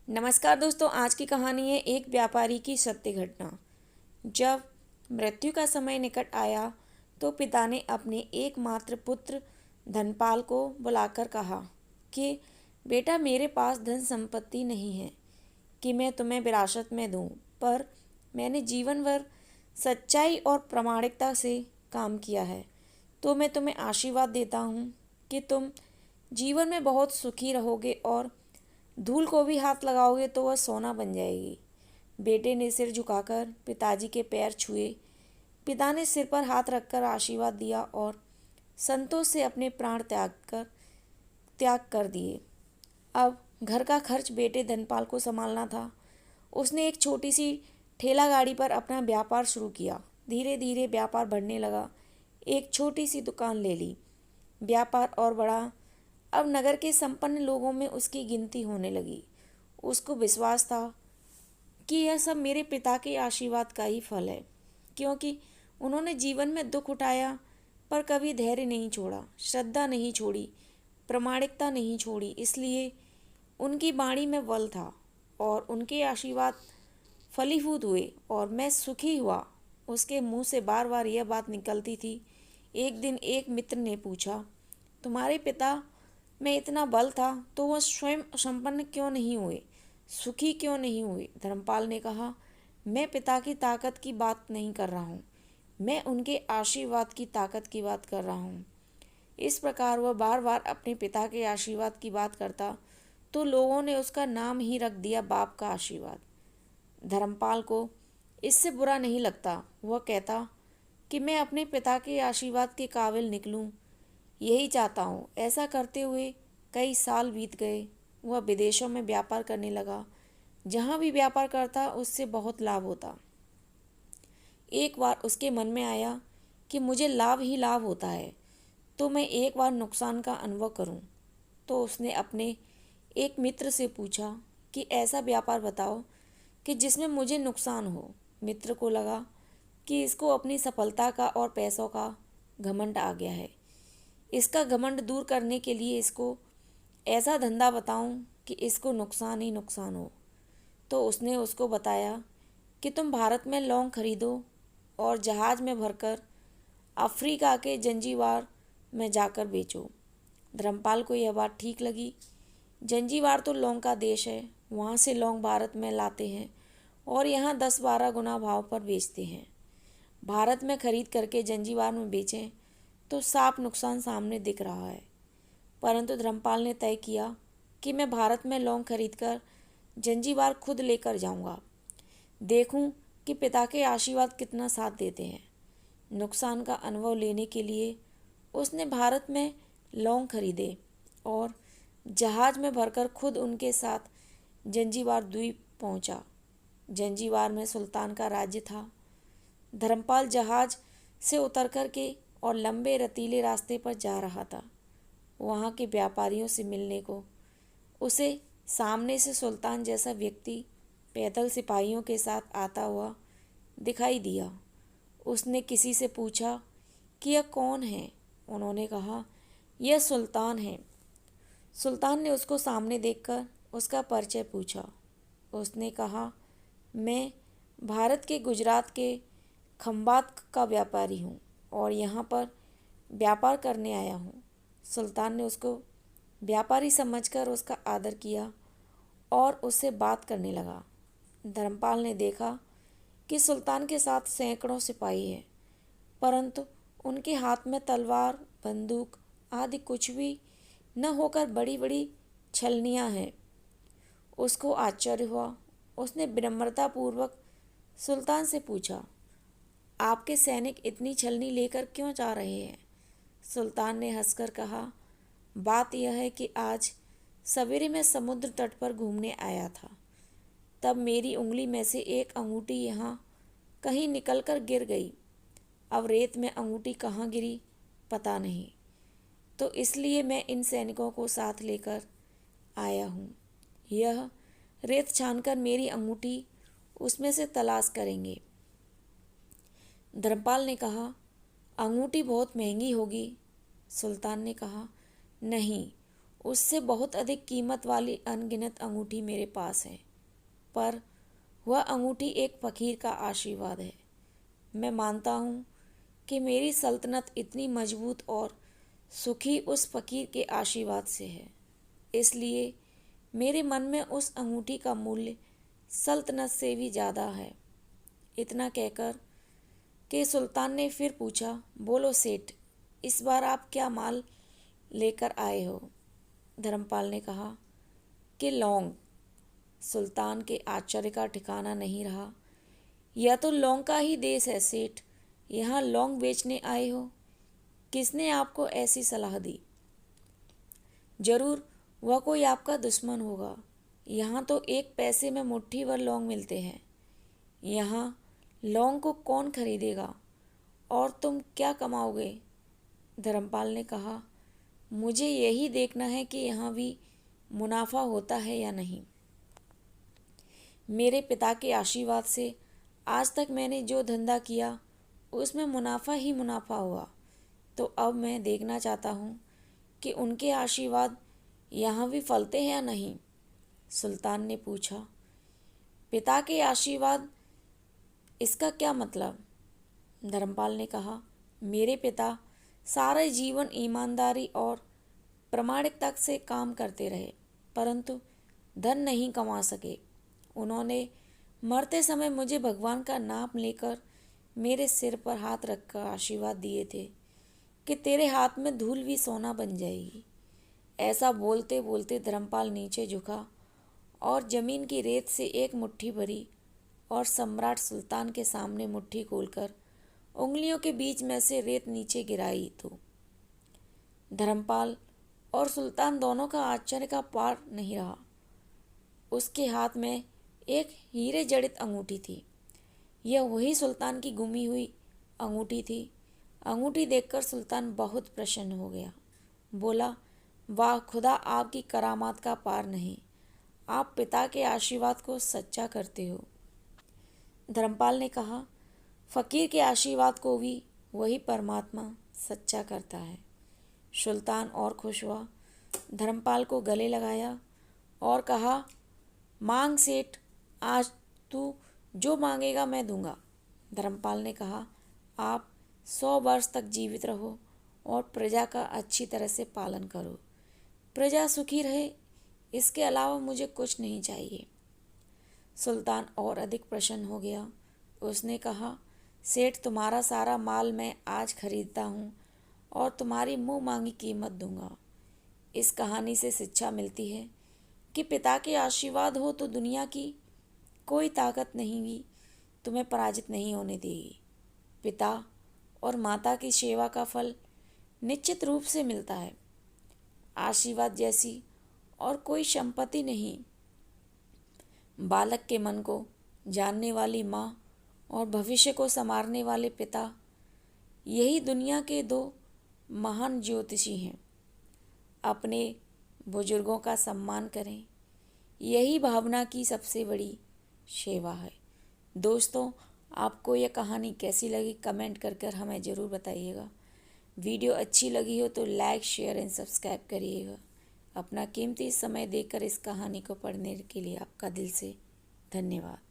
नमस्कार दोस्तों, आज की कहानी है एक व्यापारी की सत्य घटना। जब मृत्यु का समय निकट आया तो पिता ने अपने एकमात्र पुत्र धनपाल को बुलाकर कहा कि बेटा, मेरे पास धन संपत्ति नहीं है कि मैं तुम्हें विरासत में दूं, पर मैंने जीवन भर सच्चाई और प्रामाणिकता से काम किया है, तो मैं तुम्हें आशीर्वाद देता हूँ कि तुम जीवन में बहुत सुखी रहोगे और धूल को भी हाथ लगाओगे तो वह सोना बन जाएगी। बेटे ने सिर झुकाकर पिताजी के पैर छुए। पिता ने सिर पर हाथ रखकर आशीर्वाद दिया और संतोष से अपने प्राण त्याग कर दिए। अब घर का खर्च बेटे धनपाल को संभालना था। उसने एक छोटी सी ठेला गाड़ी पर अपना व्यापार शुरू किया। धीरे धीरे व्यापार बढ़ने लगा। एक छोटी सी दुकान ले ली। व्यापार और बढ़ा। अब नगर के संपन्न लोगों में उसकी गिनती होने लगी। उसको विश्वास था कि यह सब मेरे पिता के आशीर्वाद का ही फल है, क्योंकि उन्होंने जीवन में दुख उठाया पर कभी धैर्य नहीं छोड़ा, श्रद्धा नहीं छोड़ी, प्रामाणिकता नहीं छोड़ी। इसलिए उनकी वाणी में बल था और उनके आशीर्वाद फलीभूत हुए और मैं सुखी हुआ। उसके मुंह से बार बार यह बात निकलती थी। एक दिन एक मित्र ने पूछा, तुम्हारे पिता में इतना बल था तो वह स्वयं संपन्न क्यों नहीं हुए, सुखी क्यों नहीं हुए? धर्मपाल ने कहा, मैं पिता की ताकत की बात नहीं कर रहा हूँ, मैं उनके आशीर्वाद की ताकत की बात कर रहा हूँ। इस प्रकार वह बार बार अपने पिता के आशीर्वाद की बात करता तो लोगों ने उसका नाम ही रख दिया बाप का आशीर्वाद। धर्मपाल को इससे बुरा नहीं लगता। वह कहता कि मैं अपने पिता के आशीर्वाद के काबिल निकलूं, यही चाहता हूँ। ऐसा करते हुए कई साल बीत गए। वह विदेशों में व्यापार करने लगा। जहाँ भी व्यापार करता उससे बहुत लाभ होता। एक बार उसके मन में आया कि मुझे लाभ ही लाभ होता है, तो मैं एक बार नुकसान का अनुभव करूं। तो उसने अपने एक मित्र से पूछा कि ऐसा व्यापार बताओ कि जिसमें मुझे नुकसान हो। मित्र को लगा कि इसको अपनी सफलता का और पैसों का घमंड आ गया है। इसका घमंड दूर करने के लिए इसको ऐसा धंधा बताऊं कि इसको नुकसान ही नुकसान हो। तो उसने उसको बताया कि तुम भारत में लौंग खरीदो और जहाज में भरकर अफ्रीका के जंजीबार में जाकर बेचो। धर्मपाल को यह बात ठीक लगी। जंजीबार तो लौंग का देश है, वहाँ से लौंग भारत में लाते हैं और यहाँ 10-12 गुना भाव पर बेचते हैं। भारत में खरीद करके जंजीबार में बेचें तो साफ नुकसान सामने दिख रहा है। परंतु धर्मपाल ने तय किया कि मैं भारत में लौंग खरीदकर जंजीबार खुद लेकर जाऊंगा, देखूं कि पिता के आशीर्वाद कितना साथ देते हैं। नुकसान का अनुभव लेने के लिए उसने भारत में लौंग खरीदे और जहाज में भरकर खुद उनके साथ जंजीबार द्वीप पहुंचा। जंजीबार में सुल्तान का राज्य था। धर्मपाल जहाज से उतर कर के और लंबे रतीले रास्ते पर जा रहा था वहाँ के व्यापारियों से मिलने को। उसे सामने से सुल्तान जैसा व्यक्ति पैदल सिपाहियों के साथ आता हुआ दिखाई दिया। उसने किसी से पूछा कि यह कौन है। उन्होंने कहा, यह सुल्तान है। सुल्तान ने उसको सामने देखकर उसका परिचय पूछा। उसने कहा, मैं भारत के गुजरात के खंबात का व्यापारी हूँ और यहाँ पर व्यापार करने आया हूँ। सुल्तान ने उसको व्यापारी समझकर उसका आदर किया और उससे बात करने लगा। धर्मपाल ने देखा कि सुल्तान के साथ सैकड़ों सिपाही हैं, परंतु उनके हाथ में तलवार, बंदूक आदि कुछ भी न होकर बड़ी बड़ी छलनियाँ हैं। उसको आश्चर्य हुआ। उसने विनम्रतापूर्वक सुल्तान से पूछा, आपके सैनिक इतनी छलनी लेकर क्यों जा रहे हैं? सुल्तान ने हंसकर कहा, बात यह है कि आज सवेरे मैं समुद्र तट पर घूमने आया था, तब मेरी उंगली में से एक अंगूठी यहाँ कहीं निकलकर गिर गई। अब रेत में अंगूठी कहाँ गिरी पता नहीं, तो इसलिए मैं इन सैनिकों को साथ लेकर आया हूँ। यह रेत छानकर मेरी अंगूठी उसमें से तलाश करेंगे। धर्मपाल ने कहा, अंगूठी बहुत महंगी होगी। सुल्तान ने कहा, नहीं, उससे बहुत अधिक कीमत वाली अनगिनत अंगूठी मेरे पास है, पर वह अंगूठी एक फ़कीर का आशीर्वाद है। मैं मानता हूँ कि मेरी सल्तनत इतनी मजबूत और सुखी उस फ़कीर के आशीर्वाद से है। इसलिए मेरे मन में उस अंगूठी का मूल्य सल्तनत से भी ज़्यादा है। इतना कहकर के सुल्तान ने फिर पूछा, बोलो सेठ, इस बार आप क्या माल लेकर आए हो? धर्मपाल ने कहा कि लौंग। सुल्तान के आश्चर्य का ठिकाना नहीं रहा। यह तो लौंग का ही देश है सेठ, यहाँ लौंग बेचने आए हो? किसने आपको ऐसी सलाह दी? जरूर वह कोई आपका दुश्मन होगा। यहाँ तो एक पैसे में मुट्ठी भर लौंग मिलते हैं। यहाँ लौंग को कौन खरीदेगा? और तुम क्या कमाओगे? धर्मपाल ने कहा, मुझे यही देखना है कि यहाँ भी मुनाफा होता है या नहीं। मेरे पिता के आशीर्वाद से आज तक मैंने जो धंधा किया उसमें मुनाफा ही मुनाफा हुआ, तो अब मैं देखना चाहता हूँ कि उनके आशीर्वाद यहाँ भी फलते हैं या नहीं। सुल्तान ने पूछा, पिता के आशीर्वाद, इसका क्या मतलब? धर्मपाल ने कहा, मेरे पिता सारे जीवन ईमानदारी और प्रामाणिकता से काम करते रहे, परंतु धन नहीं कमा सके। उन्होंने मरते समय मुझे भगवान का नाम लेकर मेरे सिर पर हाथ रखकर आशीर्वाद दिए थे कि तेरे हाथ में धूल भी सोना बन जाएगी। ऐसा बोलते बोलते धर्मपाल नीचे झुका और जमीन की रेत से एक मुट्ठी भरी और सम्राट सुल्तान के सामने मुट्ठी खोलकर उंगलियों के बीच में से रेत नीचे गिराई। तो धर्मपाल और सुल्तान दोनों का आश्चर्य का पार नहीं रहा। उसके हाथ में एक हीरे जड़ित अंगूठी थी। यह वही सुल्तान की गुमी हुई अंगूठी थी। अंगूठी देखकर सुल्तान बहुत प्रसन्न हो गया। बोला, वाह खुदा, आपकी करामात का पार नहीं। आप पिता के आशीर्वाद को सच्चा करते हो। धर्मपाल ने कहा, फ़कीर के आशीर्वाद को भी वही परमात्मा सच्चा करता है। सुल्तान और खुश हुआ, धर्मपाल को गले लगाया और कहा, मांग सेठ, आज तू जो मांगेगा मैं दूंगा। धर्मपाल ने कहा, आप 100 वर्ष तक जीवित रहो और प्रजा का अच्छी तरह से पालन करो। प्रजा सुखी रहे, इसके अलावा मुझे कुछ नहीं चाहिए। सुल्तान और अधिक प्रसन्न हो गया। उसने कहा, सेठ, तुम्हारा सारा माल मैं आज खरीदता हूँ और तुम्हारी मुँह मांगी कीमत दूंगा। इस कहानी से शिक्षा मिलती है कि पिता के आशीर्वाद हो तो दुनिया की कोई ताकत नहीं भी तुम्हें पराजित नहीं होने देगी। पिता और माता की सेवा का फल निश्चित रूप से मिलता है। आशीर्वाद जैसी और कोई संपत्ति नहीं। बालक के मन को जानने वाली माँ और भविष्य को संवारने वाले पिता, यही दुनिया के 2 महान ज्योतिषी हैं। अपने बुजुर्गों का सम्मान करें, यही भावना की सबसे बड़ी सेवा है। दोस्तों, आपको यह कहानी कैसी लगी कमेंट कर हमें ज़रूर बताइएगा। वीडियो अच्छी लगी हो तो लाइक, शेयर एंड सब्सक्राइब करिएगा। अपना कीमती समय देकर इस कहानी को पढ़ने के लिए आपका दिल से धन्यवाद।